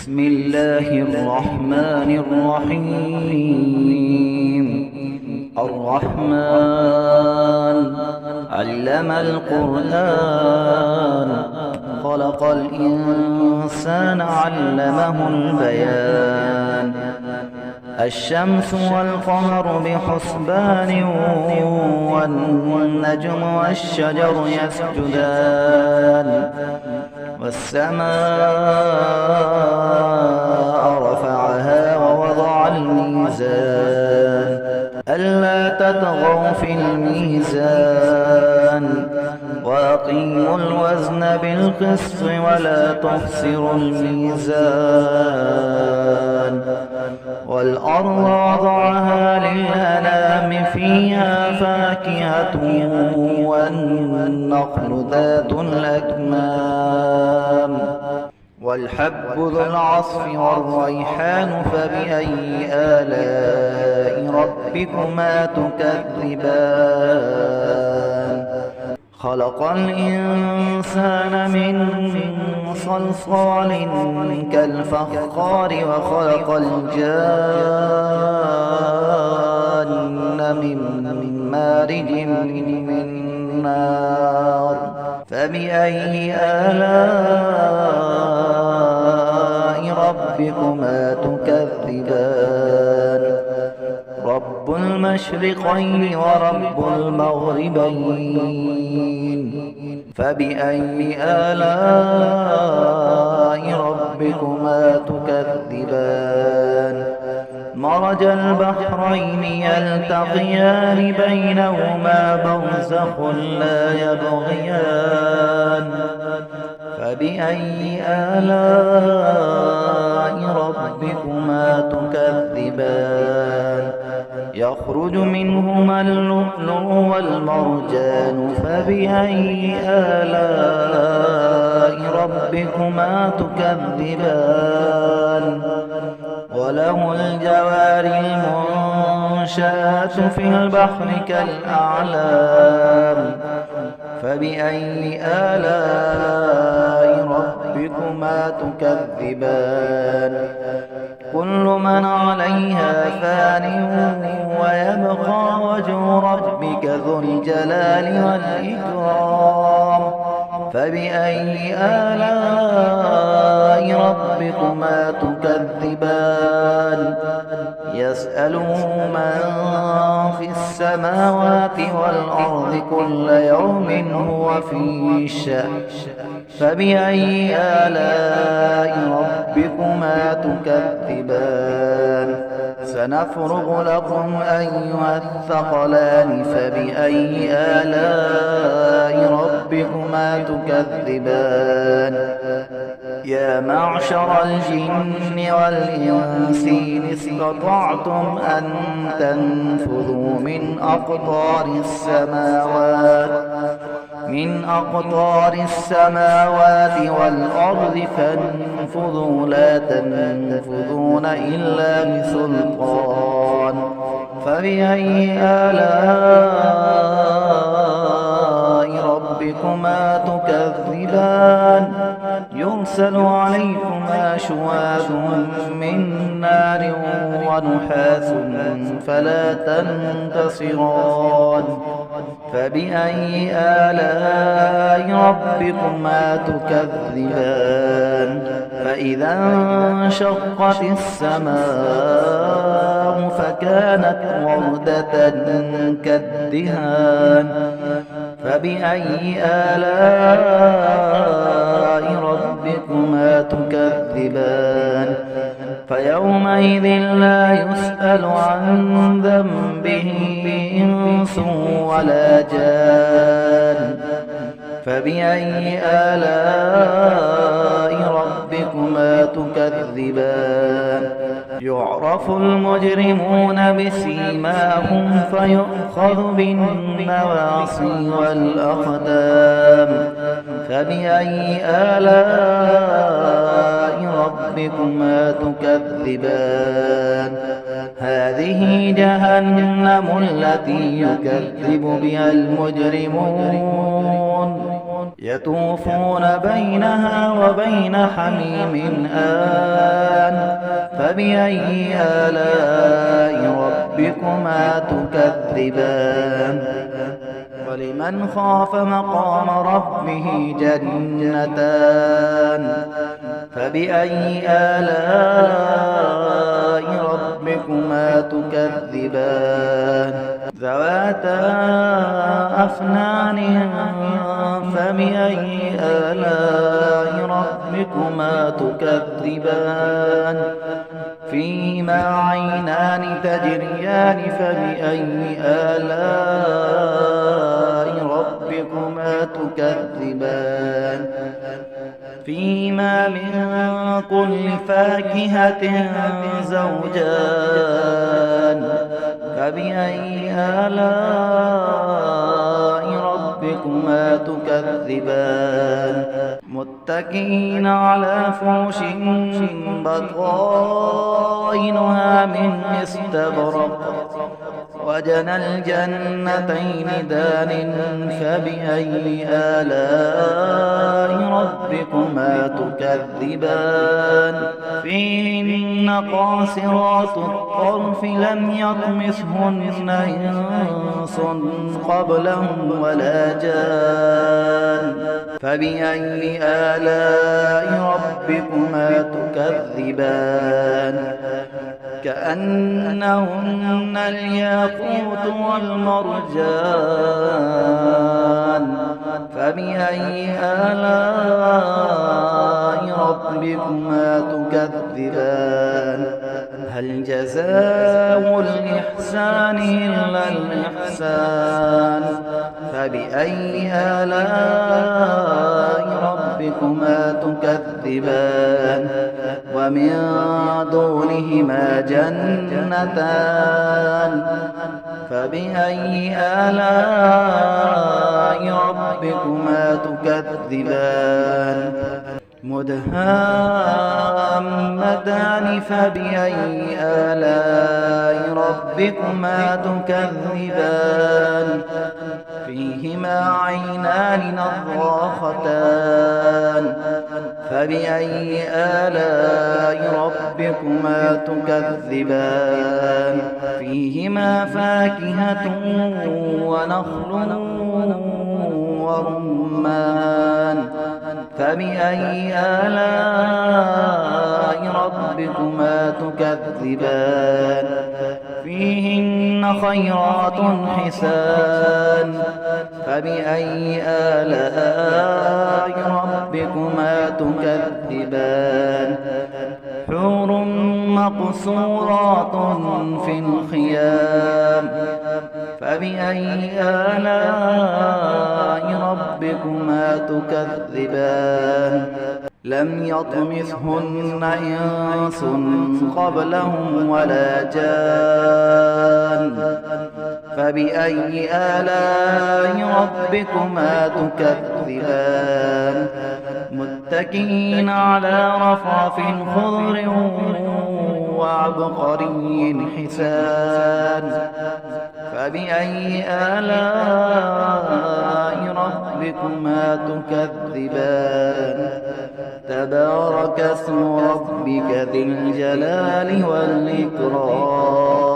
بسم الله الرحمن الرحيم. الرحمن علم القرآن، خلق الإنسان علمه البيان. الشمس والقمر بحسبان، والنجم والشجر يسجدان. والسماء رفعها ووضع الميزان، ألا تطغوا في الميزان. وأقيموا الوزن بالقسط ولا تخسروا الميزان. والأرض وضعها للأنام، فيها فاكهة والنخل ذات الأكمام. والحب ذو العصف والريحان، فبأي آلاء ربكما تكذبان. خلق الإنسان من صلصال كالفخار، وخلق الجان من مارج من نار. فبأي آلاء ربكما تكذبان. رب المشرقين ورب المغربين، فبأي آلاء ربكما تكذبان. مرج البحرين يلتقيان، بينهما برزخ لا يبغيان. فبأي آلاء ربكما تكذبان. يخرج منهما اللؤلؤ والمرجان، فبأي آلاء ربكما تكذبان. وله الجوار المنشآت في البحر كالأعلام. فبأي آلاء ربكما تكذبان. كل من عليها فان، ويبقى وجه ربك ذو الجلال والإكرام. فبأي آلاء ربكما تكذبان. يسأله من في السماوات والأرض، كل يوم هو في شأن. فبأي آلاء ربكما تكذبان. سنفرغ لكم أيها الثقلان، فبأي آلاء ربكما تكذبان. يا معشر الجن والإنس إن استطعتم أن تنفذوا من أقطار السماوات والأرض، فانفذوا لا تنفذون إلا بسلطان. فبأي آلاء ربكما تكذبان. يرسل عليكما شواظ من نار ونحاس، فلا تنتصران. فبأي آلاء ربكما تكذبان. فإذا انشقت السماء فكانت وردة كالدهان. فبأي آلاء ربكما تكذبان. فيومئذ لا يسأل عن ذنبه إنس ولا جان. فبأي آلاء ربكما تكذبان. يعرف المجرمون بسيماهم، فيؤخذ بالنواصي والأقدام. فبأي آلاء ربكما تكذبان. هذه جهنم التي يكذب بها المجرمون، يطوفون بينها وبين حميم آن فبأي آلاء ربكما تكذبان ولمن خاف مقام ربه جنتان فبأي آلاء ربكما تكذبان ذواتا أفنان فبأي آلاء ربكما تكذبان فيهما عينان تجريان فبأي آلاء ربكما تكذبان فيهما من كل فاكهة زوجان فبأي آلاء ربكما تكذبان متكئين على فرش بطائنها من استبرق وجنى الجنتين دان فبأي آلاء ربكما تكذبان فيهن قاصرات الطرف لم يطمثهن إنس قبلهم ولا جان فبأي آلاء ربكما تكذبان كأنهن الياقوت والمرجان فبأي آلاء ربكما تكذبان هل جزاء الإحسان إلا الإحسان فبأي آلاء ربكما تكذبان ومن دونهما جنتان فبأي آلاء ربكما تكذبان مدهامتان فبأي آلاء ربكما تكذبان فيهما عينان نضاختان فبأي آلاء ربكما تكذبان فيهما فاكهة ونخل ورمان فبأي آلاء ربكما تكذبان فيهن خيرات حسان فبأي آلاء ربكما تكذبان حور مقصورات في الخيام فبأي آلاء ربكما تكذبان لم يطمثهن إنس قبلهم ولا جان فبأي آلاء ربكما تكذبان متكئين على رفرف خضر وعبقري حسان فبأي آلاء ربكما تكذبان تبارك اسم ربك ذي الجلال والإكرام